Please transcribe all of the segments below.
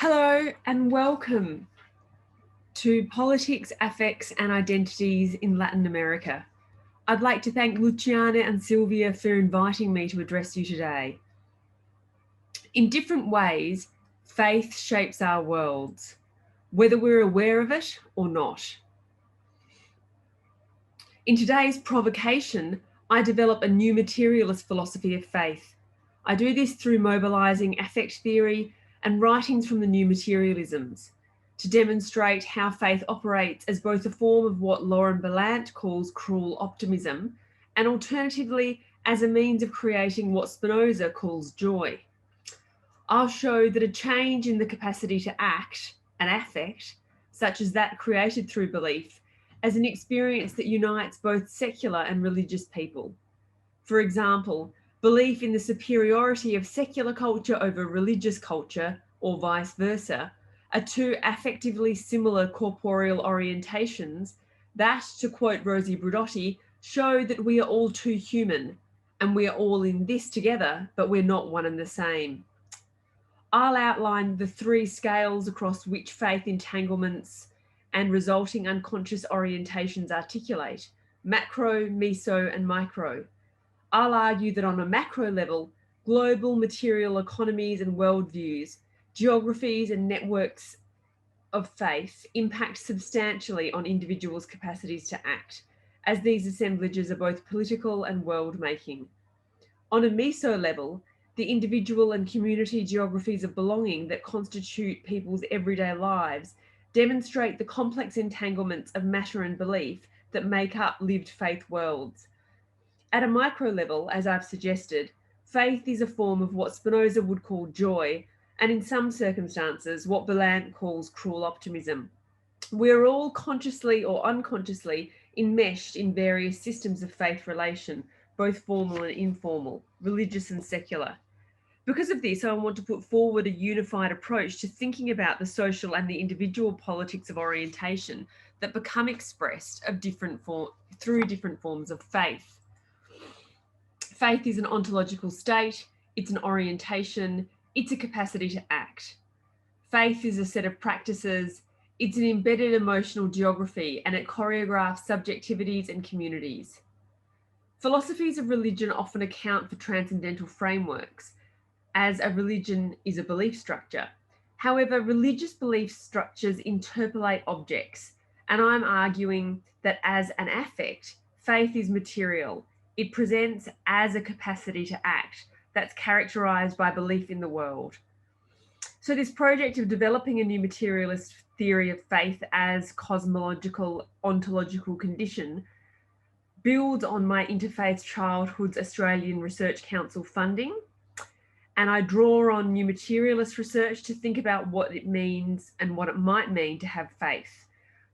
Hello and welcome to Politics, Affects and Identities in Latin America. I'd like to thank Luciana and Sylvia for inviting me to address you today. In different ways, faith shapes our worlds, whether we're aware of it or not. In today's provocation, I develop a new materialist philosophy of faith. I do this through mobilizing affect theory and writings from the new materialisms to demonstrate how faith operates as both a form of what Laurent Ballant calls cruel optimism, and alternatively as a means of creating what Spinoza calls joy. I'll show that a change in the capacity to act, an affect, such as that created through belief, as an experience that unites both secular and religious people. For example, belief in the superiority of secular culture over religious culture, or vice versa, are two affectively similar corporeal orientations that, to quote Rosie Braidotti, show that we are all too human and we are all in this together, but we're not one and the same. I'll outline the three scales across which faith entanglements and resulting unconscious orientations articulate: macro, meso, and micro. I'll argue that on a macro level, global material economies and worldviews, geographies and networks of faith impact substantially on individuals' capacities to act, as these assemblages are both political and world-making. On a meso level, the individual and community geographies of belonging that constitute people's everyday lives demonstrate the complex entanglements of matter and belief that make up lived faith worlds. At a micro level, as I've suggested, faith is a form of what Spinoza would call joy, and in some circumstances, what Ballant calls cruel optimism. We're all consciously or unconsciously enmeshed in various systems of faith relation, both formal and informal, religious and secular. Because of this, I want to put forward a unified approach to thinking about the social and the individual politics of orientation that become expressed through different forms of faith. Faith is an ontological state, it's an orientation, it's a capacity to act. Faith is a set of practices, it's an embedded emotional geography, and it choreographs subjectivities and communities. Philosophies of religion often account for transcendental frameworks, as a religion is a belief structure. However, religious belief structures interpolate objects, and I'm arguing that as an affect, faith is material. It presents as a capacity to act that's characterized by belief in the world. So this project of developing a new materialist theory of faith as cosmological ontological condition builds on my Interfaith Childhood's Australian Research Council funding, and I draw on new materialist research to think about what it means and what it might mean to have faith.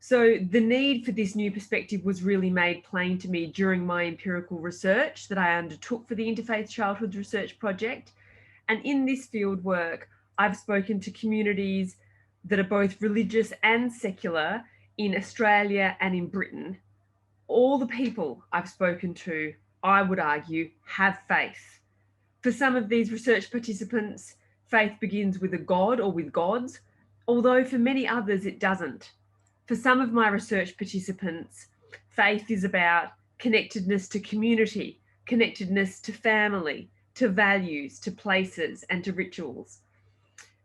So the need for this new perspective was really made plain to me during my empirical research that I undertook for the Interfaith Childhood Research Project. And in this field work, I've spoken to communities that are both religious and secular in Australia and in Britain. All the people I've spoken to, I would argue, have faith. For some of these research participants, faith begins with a god or with gods, although for many others it doesn't. For some of my research participants, faith is about connectedness to community, connectedness to family, to values, to places, and to rituals.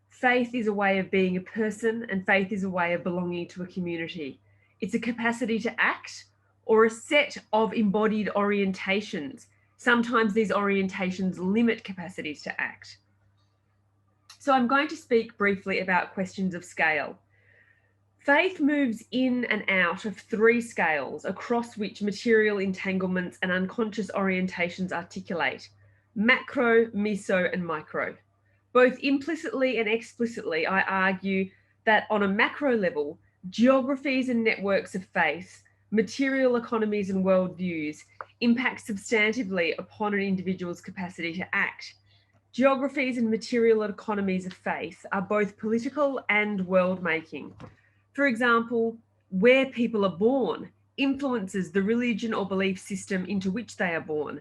Faith is a way of being a person, and faith is a way of belonging to a community. It's a capacity to act or a set of embodied orientations. Sometimes these orientations limit capacities to act. So I'm going to speak briefly about questions of scale. Faith moves in and out of three scales across which material entanglements and unconscious orientations articulate: macro, meso, and micro. Both implicitly and explicitly, I argue that on a macro level, geographies and networks of faith, material economies and worldviews impact substantively upon an individual's capacity to act. Geographies and material economies of faith are both political and world-making. For example, where people are born influences the religion or belief system into which they are born,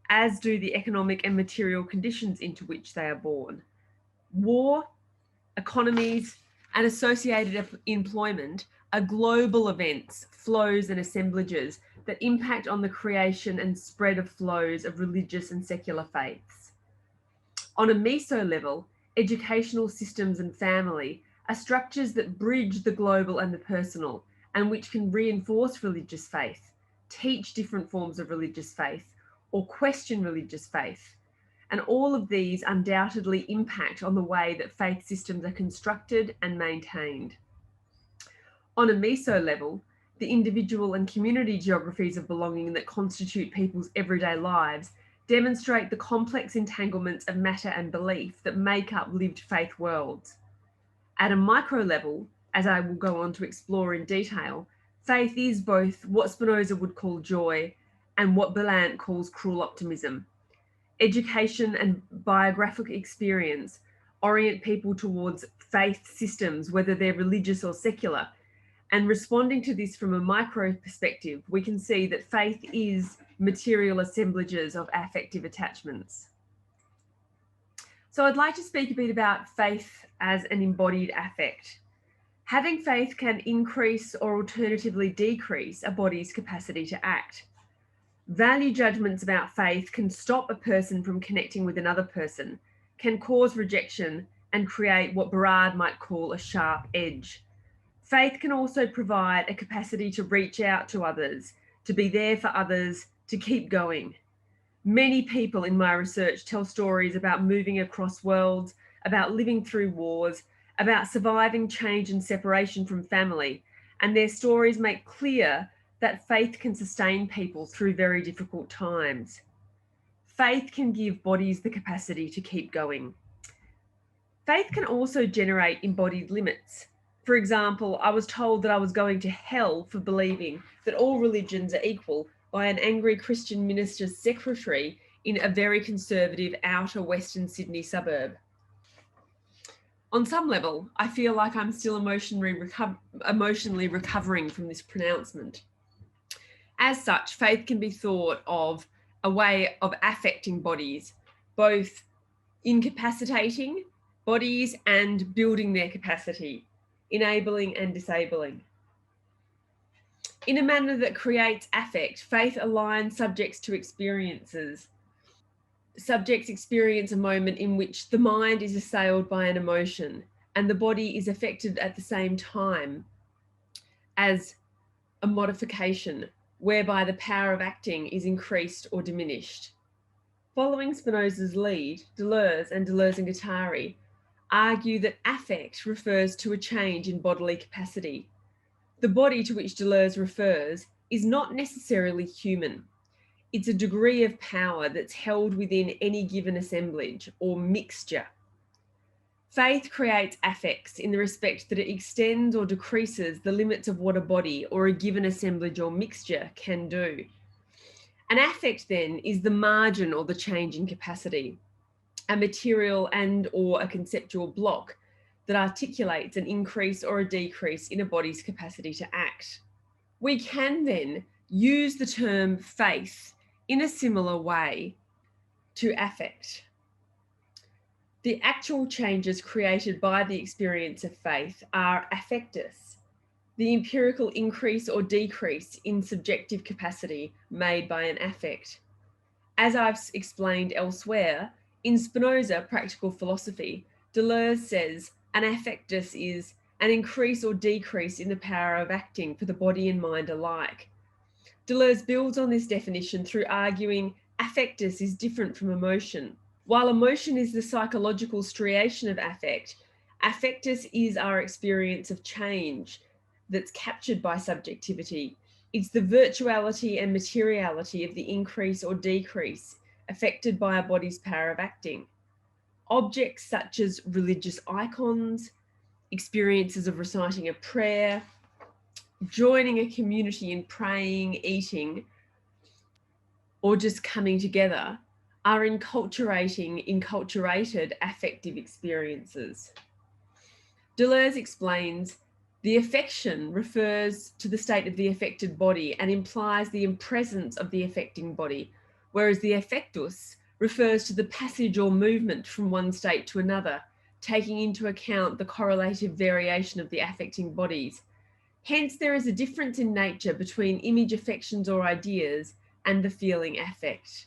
as do the economic and material conditions into which they are born. War, economies, and associated employment are global events, flows, and assemblages that impact on the creation and spread of flows of religious and secular faiths. On a meso level, educational systems and family are structures that bridge the global and the personal, and which can reinforce religious faith, teach different forms of religious faith, or question religious faith. And all of these undoubtedly impact on the way that faith systems are constructed and maintained. On a meso level, the individual and community geographies of belonging that constitute people's everyday lives demonstrate the complex entanglements of matter and belief that make up lived faith worlds. At a micro level, as I will go on to explore in detail, faith is both what Spinoza would call joy and what Ballant calls cruel optimism. Education and biographic experience orient people towards faith systems, whether they're religious or secular. And responding to this from a micro perspective, we can see that faith is material assemblages of affective attachments. So I'd like to speak a bit about faith as an embodied affect. Having faith can increase or alternatively decrease a body's capacity to act. Value judgments about faith can stop a person from connecting with another person, can cause rejection, and create what Barrard might call a sharp edge. Faith can also provide a capacity to reach out to others, to be there for others, to keep going. Many people in my research tell stories about moving across worlds, about living through wars, about surviving change and separation from family, and their stories make clear that faith can sustain people through very difficult times. Faith can give bodies the capacity to keep going. Faith can also generate embodied limits. For example, I was told that I was going to hell for believing that all religions are equal by an angry Christian minister's secretary in a very conservative outer Western Sydney suburb. On some level, I feel like I'm still emotionally recovering from this pronouncement. As such, faith can be thought of a way of affecting bodies, both incapacitating bodies and building their capacity, enabling and disabling. In a manner that creates affect, faith aligns subjects to experiences. Subjects experience a moment in which the mind is assailed by an emotion and the body is affected at the same time as a modification, whereby the power of acting is increased or diminished. Following Spinoza's lead, Deleuze and Guattari argue that affect refers to a change in bodily capacity. The body to which Deleuze refers is not necessarily human. It's a degree of power that's held within any given assemblage or mixture. Faith creates affects in the respect that it extends or decreases the limits of what a body or a given assemblage or mixture can do. An affect then is the margin or the change in capacity, a material and or a conceptual block that articulates an increase or a decrease in a body's capacity to act. We can then use the term faith in a similar way to affect. The actual changes created by the experience of faith are affectus, the empirical increase or decrease in subjective capacity made by an affect. As I've explained elsewhere, in Spinoza Practical Philosophy, Deleuze says an affectus is an increase or decrease in the power of acting for the body and mind alike. Deleuze builds on this definition through arguing affectus is different from emotion. While emotion is the psychological striation of affect, affectus is our experience of change that's captured by subjectivity. It's the virtuality and materiality of the increase or decrease affected by a body's power of acting. Objects such as religious icons, experiences of reciting a prayer, joining a community in praying, eating, or just coming together are enculturated affective experiences. Deleuze explains the affection refers to the state of the affected body and implies the presence of the affecting body, whereas the affectus refers to the passage or movement from one state to another, taking into account the correlative variation of the affecting bodies. Hence, there is a difference in nature between image affections or ideas and the feeling affect.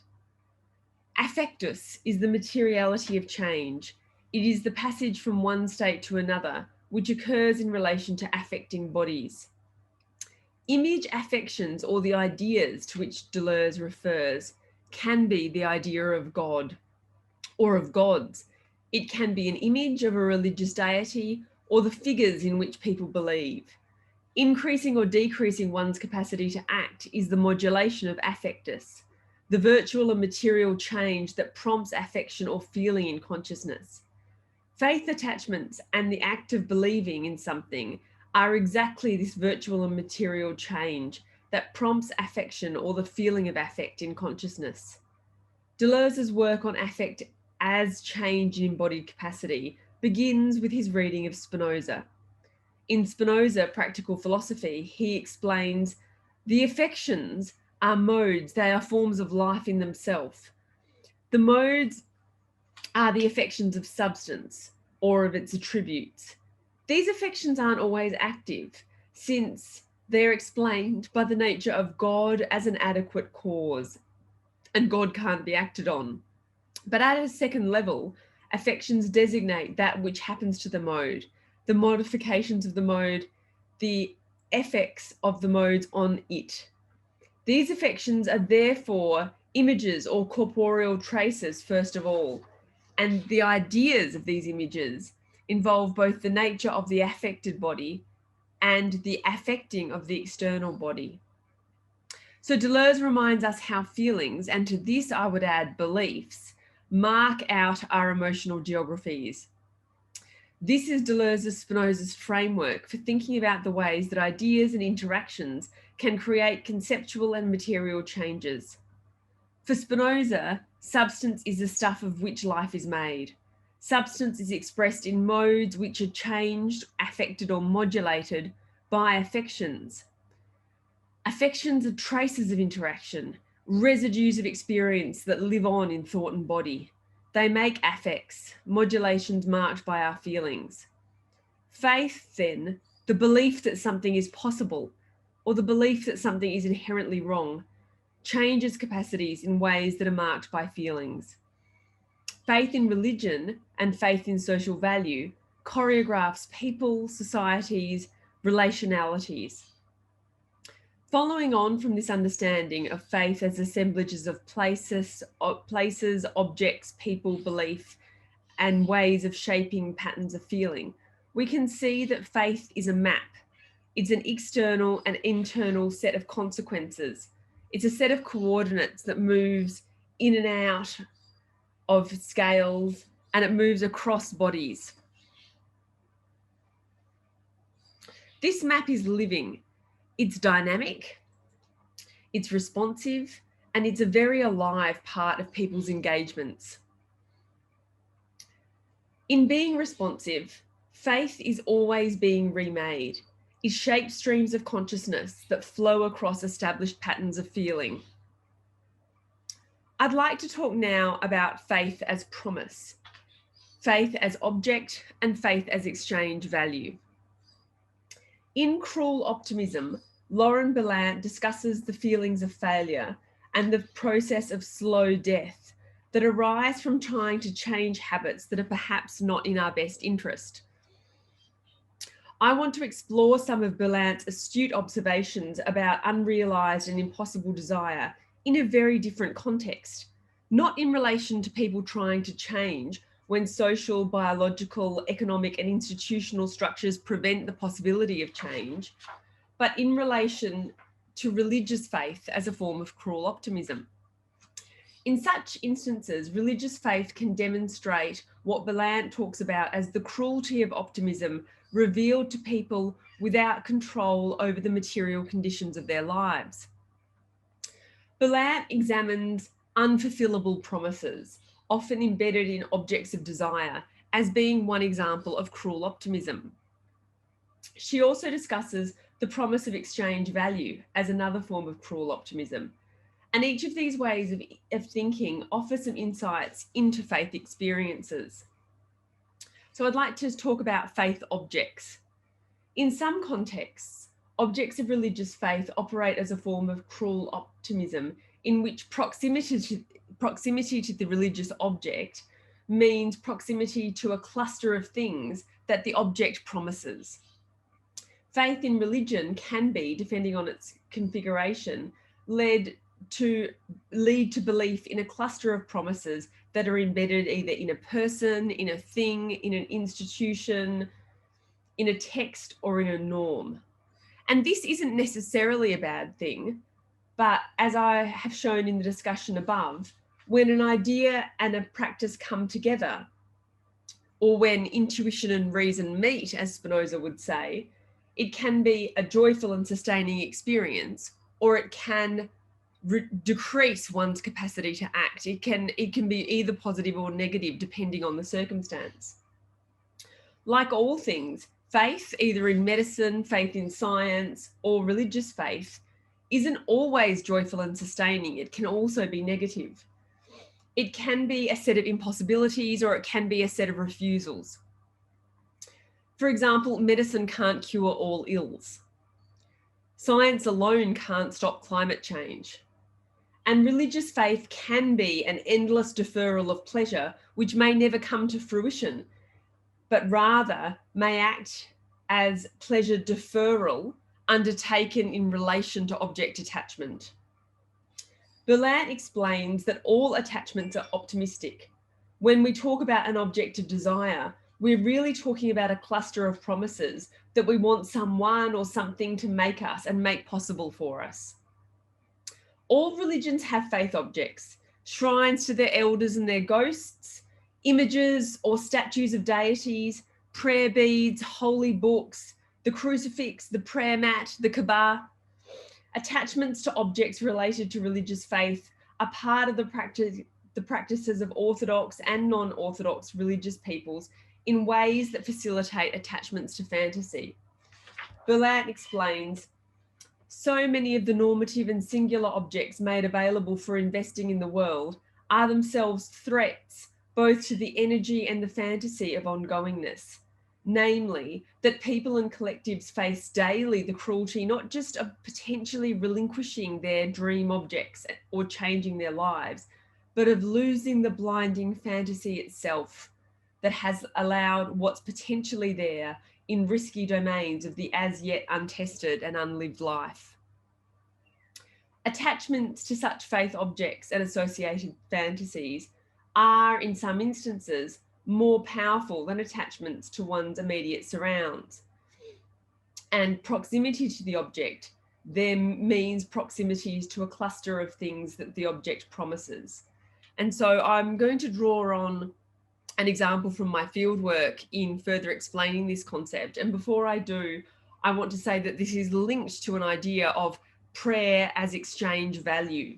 Affectus is the materiality of change. It is the passage from one state to another, which occurs in relation to affecting bodies. Image affections, or the ideas to which Deleuze refers, can be the idea of God or of gods. It can be an image of a religious deity or the figures in which people believe. Increasing or decreasing one's capacity to act is the modulation of affectus, the virtual and material change that prompts affection or feeling in consciousness. Faith attachments and the act of believing in something are exactly this virtual and material change that prompts affection or the feeling of affect in consciousness. Deleuze's work on affect as change in embodied capacity begins with his reading of Spinoza. In Spinoza, Practical Philosophy, he explains the affections are modes, they are forms of life in themselves. The modes are the affections of substance or of its attributes. These affections aren't always active, since they're explained by the nature of God as an adequate cause, and God can't be acted on. But at a second level, affections designate that which happens to the mode, the modifications of the mode, the effects of the modes on it. These affections are therefore images or corporeal traces, first of all, and the ideas of these images involve both the nature of the affected body and the affecting of the external body. So Deleuze reminds us how feelings, and to this I would add beliefs, mark out our emotional geographies. This is Deleuze's Spinoza's framework for thinking about the ways that ideas and interactions can create conceptual and material changes. For Spinoza, substance is the stuff of which life is made. Substance is expressed in modes which are changed, affected, or modulated by affections. Affections are traces of interaction, residues of experience that live on in thought and body. They make affects, modulations marked by our feelings. Faith, then, the belief that something is possible, or the belief that something is inherently wrong, changes capacities in ways that are marked by feelings. Faith in religion and faith in social value choreographs people, societies, relationalities. Following on from this understanding of faith as assemblages of places, objects, people, belief, and ways of shaping patterns of feeling, we can see that faith is a map. It's an external and internal set of consequences. It's a set of coordinates that moves in and out of scales, and it moves across bodies. This map is living. It's dynamic, it's responsive, and it's a very alive part of people's engagements. In being responsive, faith is always being remade. It shapes streams of consciousness that flow across established patterns of feeling. I'd like to talk now about faith as promise, faith as object, and faith as exchange value. In Cruel Optimism, Laurent Bellant discusses the feelings of failure and the process of slow death that arise from trying to change habits that are perhaps not in our best interest. I want to explore some of Bellant's astute observations about unrealized and impossible desire in a very different context, not in relation to people trying to change when social, biological, economic, and institutional structures prevent the possibility of change, but in relation to religious faith as a form of cruel optimism. In such instances, religious faith can demonstrate what Bellant talks about as the cruelty of optimism revealed to people without control over the material conditions of their lives. Bellant examines unfulfillable promises, often embedded in objects of desire, as being one example of cruel optimism. She also discusses the promise of exchange value as another form of cruel optimism. And each of these ways of thinking offers some insights into faith experiences. So I'd like to talk about faith objects. In some contexts, objects of religious faith operate as a form of cruel optimism in which proximity to the religious object means proximity to a cluster of things that the object promises. Faith in religion can be, depending on its configuration, lead to belief in a cluster of promises that are embedded either in a person, in a thing, in an institution, in a text, or in a norm. And this isn't necessarily a bad thing, but as I have shown in the discussion above, when an idea and a practice come together, or when intuition and reason meet, as Spinoza would say, it can be a joyful and sustaining experience, or it can decrease one's capacity to act. It can be either positive or negative, depending on the circumstance. Like all things, faith, either in medicine, faith in science, or religious faith, isn't always joyful and sustaining. It can also be negative. It can be a set of impossibilities, or it can be a set of refusals. For example, medicine can't cure all ills. Science alone can't stop climate change. And religious faith can be an endless deferral of pleasure, which may never come to fruition, but rather may act as pleasure deferral undertaken in relation to object attachment. Berlant explains that all attachments are optimistic. When we talk about an object of desire, we're really talking about a cluster of promises that we want someone or something to make us and make possible for us. All religions have faith objects, shrines to their elders and their ghosts, images or statues of deities, prayer beads, holy books, the crucifix, the prayer mat, the Kaaba. Attachments to objects related to religious faith are part of the practices of Orthodox and non-Orthodox religious peoples in ways that facilitate attachments to fantasy. Berlant explains, so many of the normative and singular objects made available for investing in the world are themselves threats both to the energy and the fantasy of ongoingness. Namely, that people and collectives face daily the cruelty not just of potentially relinquishing their dream objects or changing their lives, but of losing the blinding fantasy itself that has allowed what's potentially there in risky domains of the as yet untested and unlived life. Attachments to such faith objects and associated fantasies are, in some instances, more powerful than attachments to one's immediate surrounds. And proximity to the object then means proximities to a cluster of things that the object promises. And so I'm going to draw on an example from my fieldwork in further explaining this concept. And before I do, I want to say that this is linked to an idea of prayer as exchange value,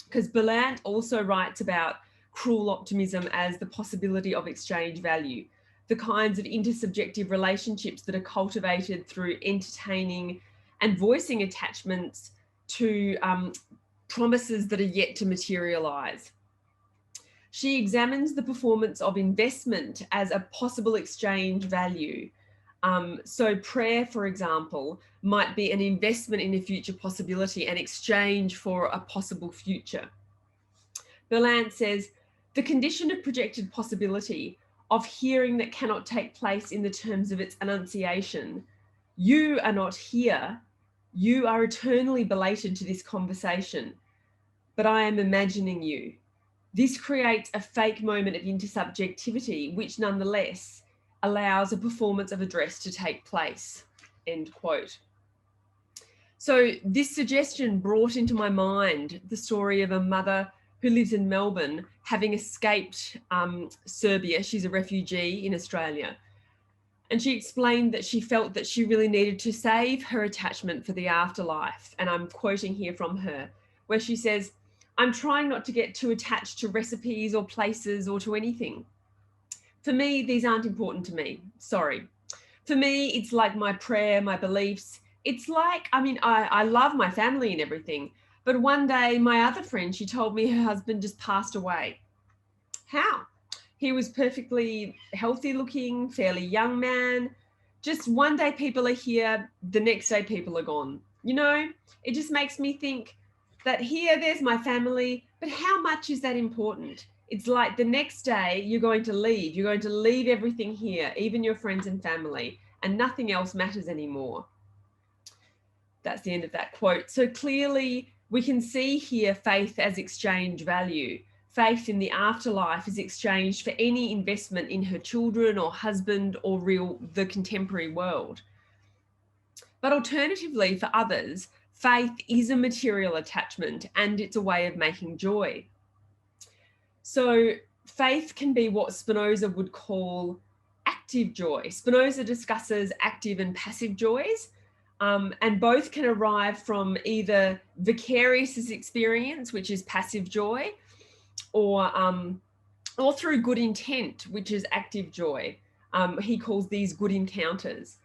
because Berlant also writes about cruel optimism as the possibility of exchange value, the kinds of intersubjective relationships that are cultivated through entertaining and voicing attachments to promises that are yet to materialize. She examines the performance of investment as a possible exchange value. So prayer, for example, might be an investment in a future possibility, an exchange for a possible future. Berlant says, the condition of projected possibility of hearing that cannot take place in the terms of its enunciation. You are not here. You are eternally belated to this conversation, but I am imagining you. This creates a fake moment of intersubjectivity, which nonetheless allows a performance of address to take place, end quote. So this suggestion brought into my mind the story of a mother who lives in Melbourne, having escaped Serbia. She's a refugee in Australia. And she explained that she felt that she really needed to save her attachment for the afterlife. And I'm quoting here from her, where she says, I'm trying not to get too attached to recipes or places or to anything. For me, these aren't important to me. Sorry. For me, it's like my prayer, my beliefs. It's like, I love my family and everything. But one day, my other friend, she told me her husband just passed away. How? He was perfectly healthy looking, fairly young man. Just one day people are here, the next day people are gone. You know, it just makes me think that here, there's my family, but how much is that important? It's like the next day you're going to leave. You're going to leave everything here, even your friends and family, and nothing else matters anymore. That's the end of that quote. So clearly we can see here faith as exchange value. Faith in the afterlife is exchanged for any investment in her children or husband or the contemporary world. But alternatively, for others, faith is a material attachment and it's a way of making joy. So faith can be what Spinoza would call active joy. Spinoza discusses active and passive joys, and both can arrive from either vicarious experience, which is passive joy, or through good intent, which is active joy. He calls these good encounters.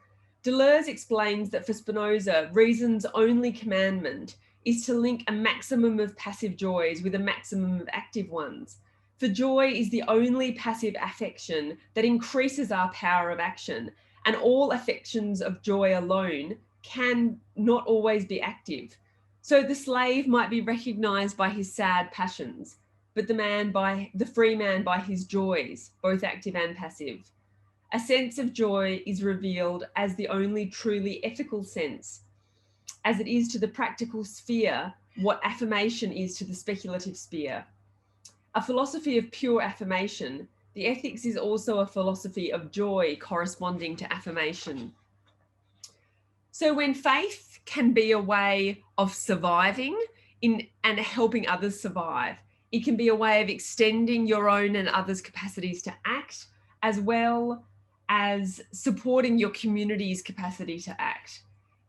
Deleuze explains that for Spinoza, reason's only commandment is to link a maximum of passive joys with a maximum of active ones. For joy is the only passive affection that increases our power of action, and all affections of joy alone can not always be active. So the slave might be recognized by his sad passions, but the free man by his joys, both active and passive. A sense of joy is revealed as the only truly ethical sense, as it is to the practical sphere what affirmation is to the speculative sphere. A philosophy of pure affirmation, the ethics is also a philosophy of joy corresponding to affirmation. So when faith can be a way of surviving and helping others survive, it can be a way of extending your own and others' capacities to act, as well as supporting your community's capacity to act.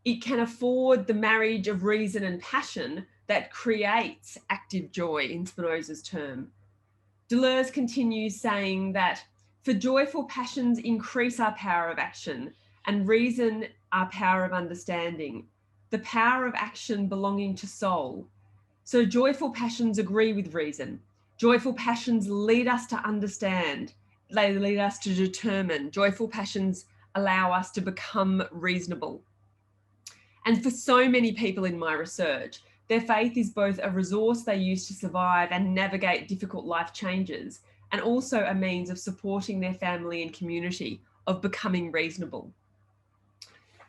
It can afford the marriage of reason and passion that creates active joy, in Spinoza's term. Deleuze continues saying that for joyful passions increase our power of action, and reason our power of understanding, the power of action belonging to soul. So joyful passions agree with reason. Joyful passions lead us to understand. They lead us to determine. Joyful passions allow us to become reasonable. And for so many people in my research, their faith is both a resource they use to survive and navigate difficult life changes, and also a means of supporting their family and community, of becoming reasonable.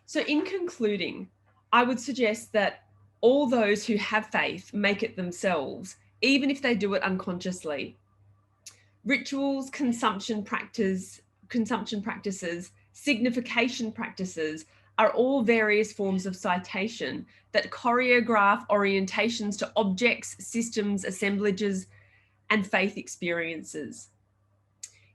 So in concluding, I would suggest that all those who have faith make it themselves, even if they do it unconsciously. Rituals, consumption practices, signification practices are all various forms of citation that choreograph orientations to objects, systems, assemblages, and faith experiences.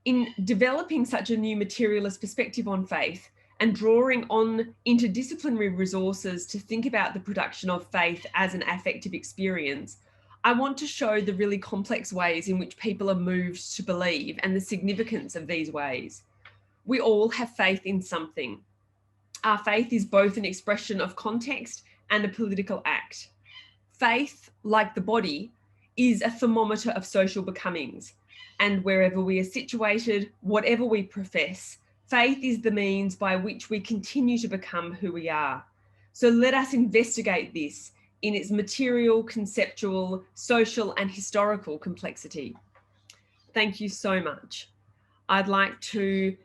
In developing such a new materialist perspective on faith and drawing on interdisciplinary resources to think about the production of faith as an affective experience, I want to show the really complex ways in which people are moved to believe and the significance of these ways. We all have faith in something. Our faith is both an expression of context and a political act. Faith, like the body, is a thermometer of social becomings, and wherever we are situated, whatever we profess, faith is the means by which we continue to become who we are. So let us investigate this in its material, conceptual, social, and historical complexity. Thank you so much. I'd like to,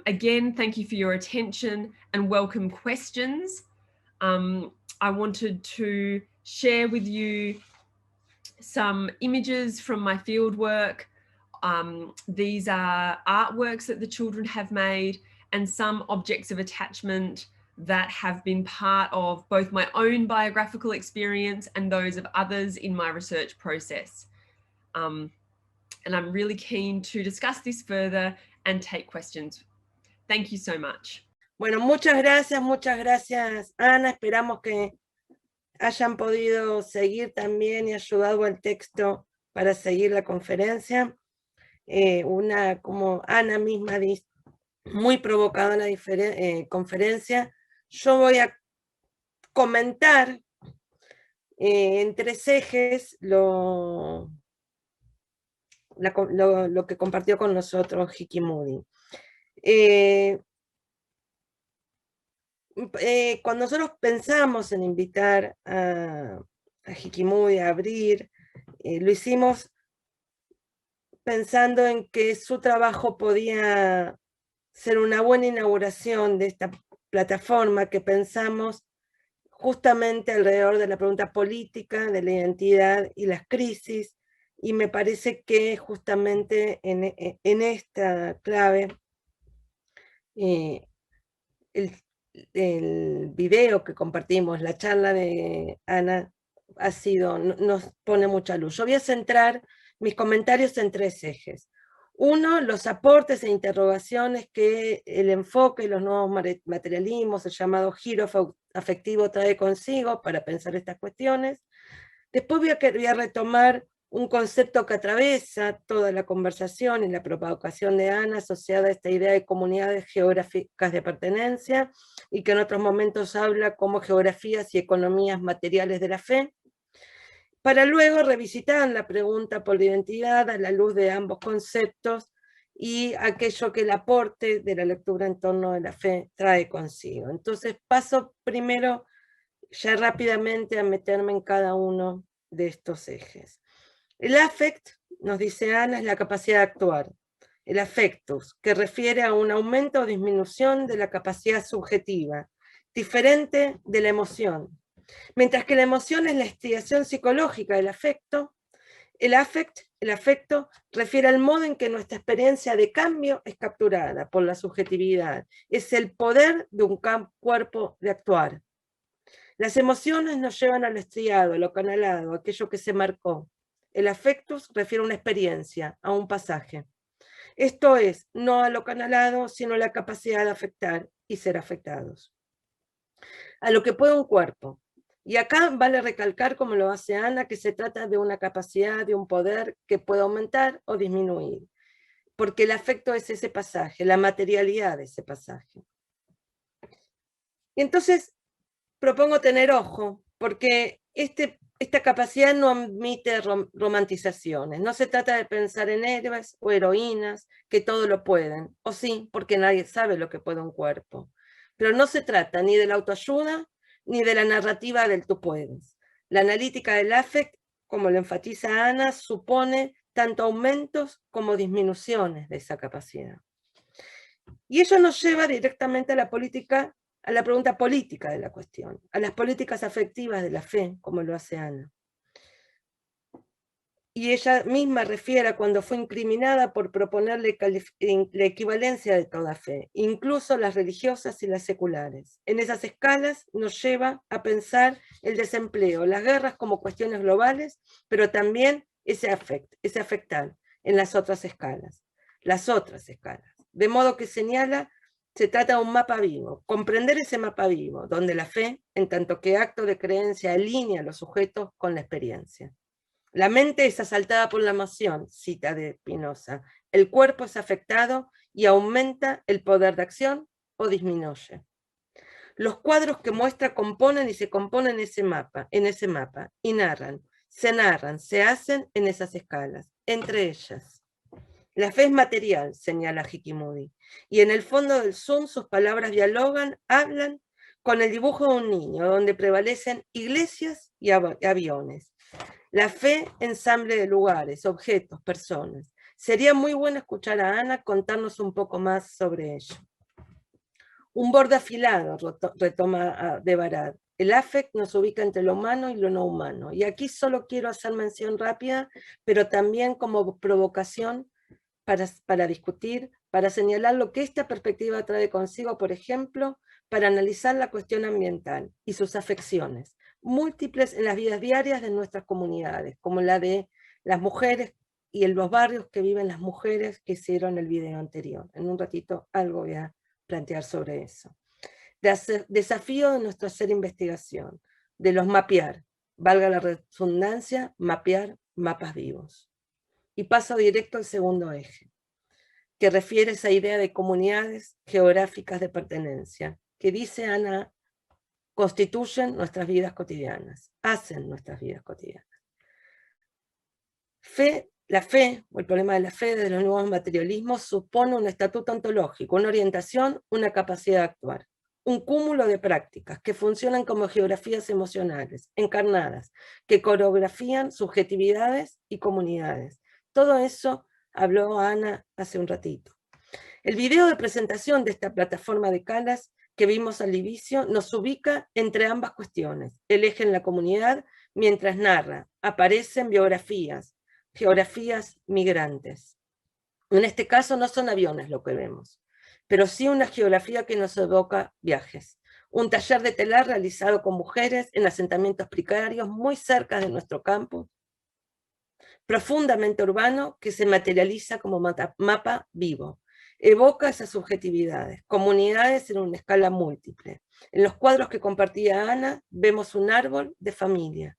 again, thank you for your attention and welcome questions. I wanted to share with you some images from my fieldwork. These are artworks that the children have made and some objects of attachment that have been part of both my own biographical experience and those of others in my research process. And I'm really keen to discuss this further and take questions. Thank you so much. Bueno, muchas gracias, Ana. Esperamos que hayan podido seguir también y ayudado al texto para seguir la conferencia. Como Ana misma dice, muy provocadora conferencia. Yo voy a comentar en 3 ejes lo que compartió con nosotros Hickey-Moody. Cuando nosotros pensamos en invitar a Hickey-Moody a abrir, lo hicimos pensando en que su trabajo podía ser una buena inauguración de esta plataforma que pensamos justamente alrededor de la pregunta política, de la identidad y las crisis, y me parece que justamente en esta clave el video que compartimos, la charla de Ana, nos pone mucha luz. Yo voy a centrar mis comentarios en 3 ejes. Uno, los aportes e interrogaciones que el enfoque y los nuevos materialismos, el llamado giro afectivo, trae consigo para pensar estas cuestiones. Después voy a retomar un concepto que atraviesa toda la conversación y la provocación de Ana, asociada a esta idea de comunidades geográficas de pertenencia, y que en otros momentos habla como geografías y economías materiales de la fe, para luego revisitar la pregunta por la identidad a la luz de ambos conceptos y aquello que el aporte de la lectura en torno a la fe trae consigo. Entonces paso primero ya rápidamente a meterme en cada uno de estos ejes. El affect, nos dice Ana, es la capacidad de actuar. El affectus, que refiere a un aumento o disminución de la capacidad subjetiva, diferente de la emoción. Mientras que la emoción es la instigación psicológica del afecto, el afecto refiere al modo en que nuestra experiencia de cambio es capturada por la subjetividad. Es el poder de un cuerpo de actuar. Las emociones nos llevan a lo estriado, a lo canalado, a aquello que se marcó. El affectus refiere a una experiencia, a un pasaje. Esto es, no a lo canalado, sino a la capacidad de afectar y ser afectados. A lo que puede un cuerpo. Y acá vale recalcar, como lo hace Ana, que se trata de una capacidad, de un poder que puede aumentar o disminuir. Porque el afecto es ese pasaje, la materialidad de ese pasaje. Y entonces propongo tener ojo, porque esta capacidad no admite romantizaciones. No se trata de pensar en héroes o heroínas que todo lo pueden, o sí, porque nadie sabe lo que puede un cuerpo. Pero no se trata ni de la autoayuda ni de la narrativa del tú puedes. La analítica del affect, como lo enfatiza Ana, supone tanto aumentos como disminuciones de esa capacidad. Y ello nos lleva directamente a la política, a la pregunta política de la cuestión, a las políticas afectivas de la fe, como lo hace Ana. Y ella misma refiere a cuando fue incriminada por proponerle la equivalencia de toda fe, incluso las religiosas y las seculares. En esas escalas nos lleva a pensar el desempleo, las guerras como cuestiones globales, pero también ese afectar en las otras escalas. De modo que señala, se trata de un mapa vivo, comprender ese mapa vivo, donde la fe, en tanto que acto de creencia, alinea a los sujetos con la experiencia. La mente es asaltada por la emoción, cita de Spinoza. El cuerpo es afectado y aumenta el poder de acción o disminuye. Los cuadros que muestra componen y se componen en ese mapa, y se hacen en esas escalas, entre ellas. La fe es material, señala Hickey-Moody, y en el fondo del Zoom sus palabras dialogan, hablan con el dibujo de un niño, donde prevalecen iglesias y aviones. La fe, ensamble de lugares, objetos, personas. Sería muy bueno escuchar a Ana contarnos un poco más sobre ello. Un borde afilado, retoma de Barad. El affect nos ubica entre lo humano y lo no humano. Y aquí solo quiero hacer mención rápida, pero también como provocación para discutir, para señalar lo que esta perspectiva trae consigo, por ejemplo, para analizar la cuestión ambiental y sus afecciones, múltiples en las vidas diarias de nuestras comunidades, como la de las mujeres y en los barrios que viven las mujeres que hicieron el video anterior. En un ratito algo voy a plantear sobre eso. Desafío de nuestro hacer investigación, de los mapear, valga la redundancia, mapear mapas vivos. Y paso directo al segundo eje, que refiere a esa idea de comunidades geográficas de pertenencia, que dice Ana, constituyen nuestras vidas cotidianas, hacen nuestras vidas cotidianas. Fe La fe, o el problema de la fe de los nuevos materialismos, supone un estatuto ontológico, una orientación, una capacidad de actuar. Un cúmulo de prácticas que funcionan como geografías emocionales, encarnadas, que coreografían subjetividades y comunidades. Todo eso habló Ana hace un ratito. El video de presentación de esta plataforma de CALAS que vimos al inicio nos ubica entre ambas cuestiones, el eje en la comunidad, mientras narra, aparecen biografías, geografías migrantes. En este caso no son aviones lo que vemos, pero sí una geografía que nos evoca viajes. Un taller de telar realizado con mujeres en asentamientos precarios muy cerca de nuestro campus, profundamente urbano, que se materializa como mapa vivo. Evoca esas subjetividades, comunidades en una escala múltiple. En los cuadros que compartía Ana vemos un árbol de familia.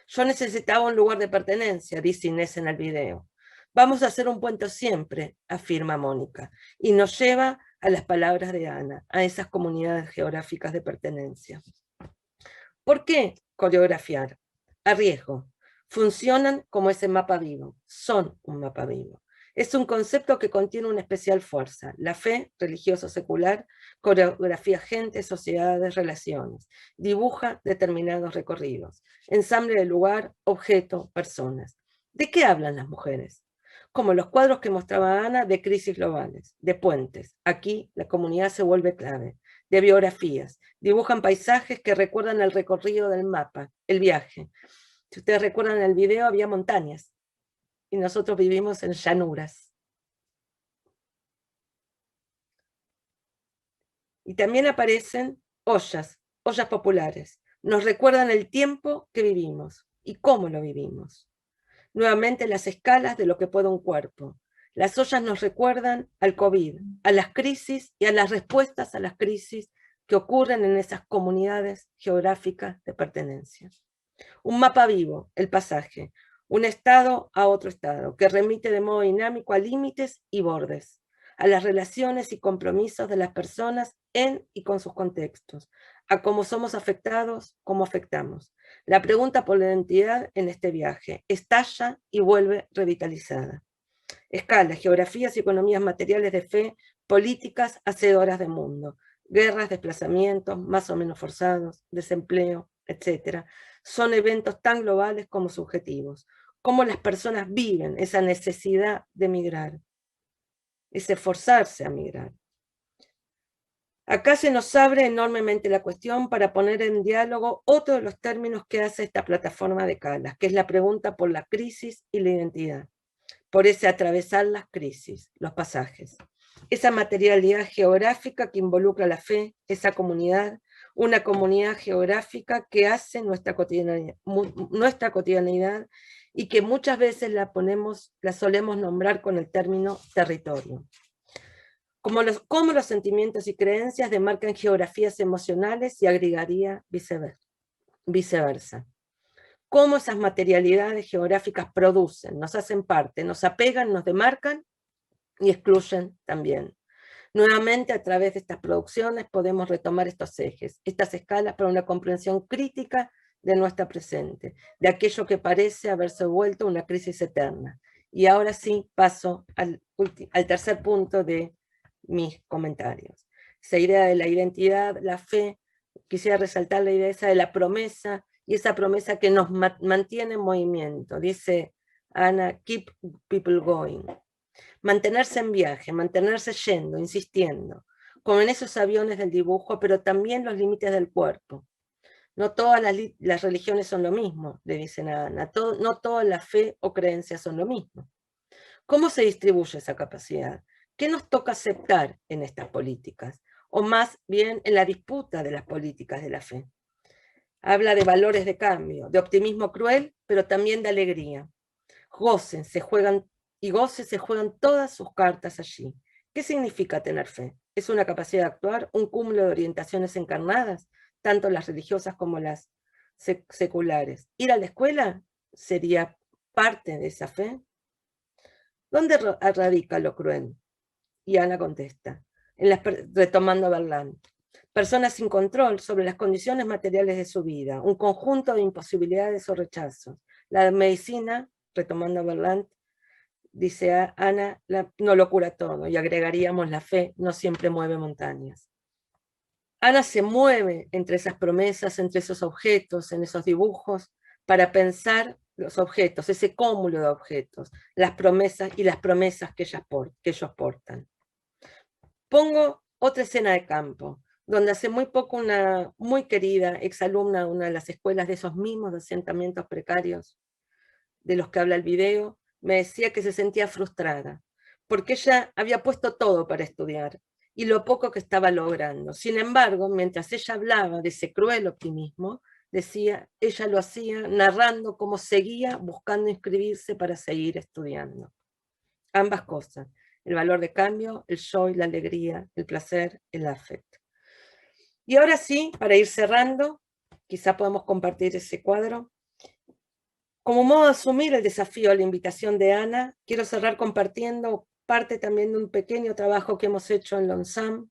Yo necesitaba un lugar de pertenencia, dice Inés en el video. Vamos a hacer un puente siempre, afirma Mónica, y nos lleva a las palabras de Ana, a esas comunidades geográficas de pertenencia. ¿Por qué coreografiar? A riesgo. Funcionan como ese mapa vivo, son un mapa vivo. Es un concepto que contiene una especial fuerza. La fe, religioso secular, coreografía gente, sociedades, relaciones. Dibuja determinados recorridos. Ensamble de lugar, objeto, personas. ¿De qué hablan las mujeres? Como los cuadros que mostraba Ana de crisis globales, de puentes. Aquí la comunidad se vuelve clave. De biografías. Dibujan paisajes que recuerdan el recorrido del mapa, el viaje. Si ustedes recuerdan en el video había montañas. Y nosotros vivimos en llanuras. Y también aparecen ollas populares. Nos recuerdan el tiempo que vivimos y cómo lo vivimos. Nuevamente las escalas de lo que puede un cuerpo. Las ollas nos recuerdan al COVID, a las crisis y a las respuestas a las crisis que ocurren en esas comunidades geográficas de pertenencia. Un mapa vivo, el pasaje. Un estado a otro estado, que remite de modo dinámico a límites y bordes, a las relaciones y compromisos de las personas en y con sus contextos, a cómo somos afectados, cómo afectamos. La pregunta por la identidad en este viaje estalla y vuelve revitalizada. Escalas, geografías y economías materiales de fe, políticas hacedoras de mundo, guerras, desplazamientos, más o menos forzados, desempleo, etc. Son eventos tan globales como subjetivos. Cómo las personas viven esa necesidad de migrar, ese forzarse a migrar. Acá se nos abre enormemente la cuestión para poner en diálogo otro de los términos que hace esta plataforma de CALAS, que es la pregunta por la crisis y la identidad, por ese atravesar las crisis, los pasajes. Esa materialidad geográfica que involucra la fe, esa comunidad, una comunidad geográfica que hace nuestra cotidianidad y que muchas veces la solemos nombrar con el término territorio. Cómo los sentimientos y creencias demarcan geografías emocionales y agregaría viceversa. Cómo esas materialidades geográficas producen, nos hacen parte, nos apegan, nos demarcan y excluyen también. Nuevamente, a través de estas producciones podemos retomar estos ejes, estas escalas para una comprensión crítica de nuestra presente, de aquello que parece haberse vuelto una crisis eterna. Y ahora sí paso al tercer punto de mis comentarios. Esa idea de la identidad, la fe, quisiera resaltar la idea esa de la promesa, y esa promesa que nos mantiene en movimiento. Dice Ana, keep people going. Mantenerse en viaje, mantenerse yendo, insistiendo, como en esos aviones del dibujo, pero también los límites del cuerpo. No todas las religiones son lo mismo, le dicen a Ana, no toda la fe o creencias son lo mismo. ¿Cómo se distribuye esa capacidad? ¿Qué nos toca aceptar en estas políticas? O más bien en la disputa de las políticas de la fe. Habla de valores de cambio, de optimismo cruel, pero también de alegría. Gocen, se juegan todas sus cartas allí. ¿Qué significa tener fe? Es una capacidad de actuar, un cúmulo de orientaciones encarnadas, tanto las religiosas como las seculares. ¿Ir a la escuela sería parte de esa fe? ¿Dónde radica lo cruel? Y Ana contesta, retomando a Berland. Personas sin control sobre las condiciones materiales de su vida, un conjunto de imposibilidades o rechazos. La medicina, retomando a Berland, dice Ana, no lo cura todo, y agregaríamos la fe no siempre mueve montañas. Ana se mueve entre esas promesas, entre esos objetos, en esos dibujos, para pensar los objetos, ese cúmulo de objetos, las promesas y las promesas que ellos portan. Pongo otra escena de campo, donde hace muy poco una muy querida exalumna de una de las escuelas de esos mismos asentamientos precarios de los que habla el video, me decía que se sentía frustrada, porque ella había puesto todo para estudiar, y lo poco que estaba logrando. Sin embargo, mientras ella hablaba de ese cruel optimismo, decía, ella lo hacía narrando cómo seguía buscando inscribirse para seguir estudiando. Ambas cosas, el valor de cambio, el joy, la alegría, el placer, el afecto. Y ahora sí, para ir cerrando, quizá podemos compartir ese cuadro. Como modo de asumir el desafío a la invitación de Ana, quiero cerrar compartiendo parte también de un pequeño trabajo que hemos hecho en la UNSAM,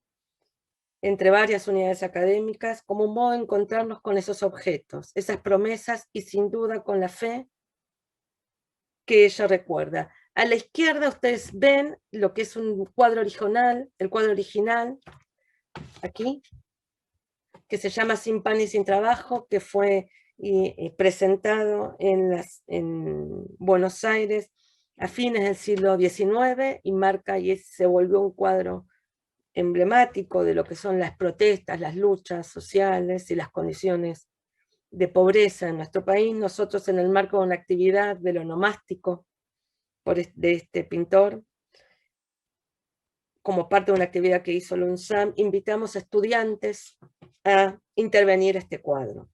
entre varias unidades académicas, como un modo de encontrarnos con esos objetos, esas promesas y sin duda con la fe que ella recuerda. A la izquierda ustedes ven lo que es un cuadro original, el cuadro original, aquí, que se llama Sin pan y sin trabajo, que fue presentado en Buenos Aires a fines del siglo XIX y marca y se volvió un cuadro emblemático de lo que son las protestas, las luchas sociales y las condiciones de pobreza en nuestro país. Nosotros, en el marco de una actividad de lo onomástico de este pintor, como parte de una actividad que hizo la UNSAM, invitamos a estudiantes a intervenir este cuadro.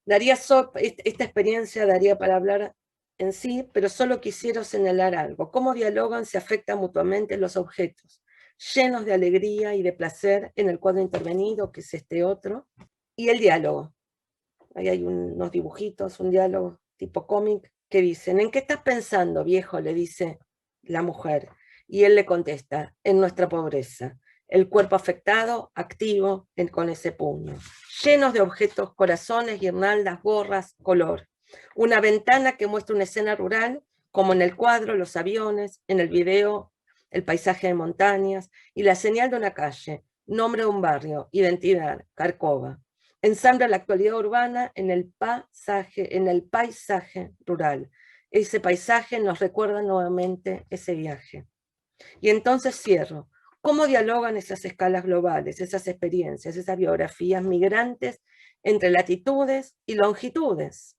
Esta experiencia daría para hablar en sí, pero solo quisiera señalar algo. Cómo dialogan, se afectan mutuamente los objetos, llenos de alegría y de placer en el cuadro intervenido, que es este otro, y el diálogo. Ahí hay unos dibujitos, un diálogo tipo cómic, que dicen, ¿en qué estás pensando, viejo?, le dice la mujer. Y él le contesta, en nuestra pobreza. El cuerpo afectado, activo, con ese puño. Llenos de objetos, corazones, guirnaldas, gorras, color. Una ventana que muestra una escena rural, como en el cuadro, los aviones, en el video, el paisaje de montañas, y la señal de una calle, nombre de un barrio, identidad, Carcova. Ensambla la actualidad urbana en el paisaje rural. Ese paisaje nos recuerda nuevamente ese viaje. Y entonces cierro. ¿Cómo dialogan esas escalas globales, esas experiencias, esas biografías migrantes entre latitudes y longitudes?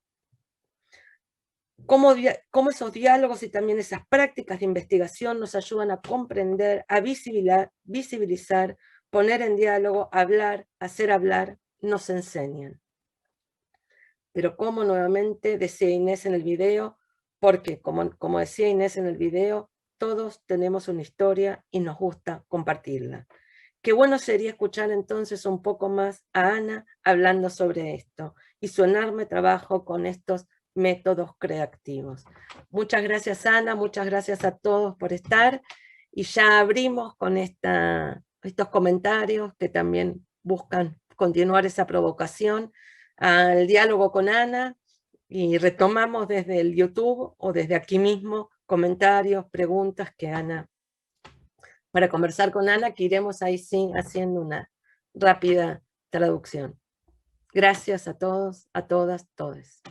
¿Cómo esos diálogos y también esas prácticas de investigación nos ayudan a comprender, a visibilizar, poner en diálogo, hablar, hacer hablar, nos enseñan? Pero como nuevamente decía Inés en el video, porque como decía Inés en el video, todos tenemos una historia y nos gusta compartirla. Qué bueno sería escuchar entonces un poco más a Ana hablando sobre esto y su enorme trabajo con estos métodos creativos. Muchas gracias, Ana, muchas gracias a todos por estar, y ya abrimos con estos comentarios que también buscan continuar esa provocación al diálogo con Ana, y retomamos desde el YouTube o desde aquí mismo comentarios, preguntas que Ana, para conversar con Ana, que iremos ahí sí haciendo una rápida traducción. Gracias a todos, a todas, todes.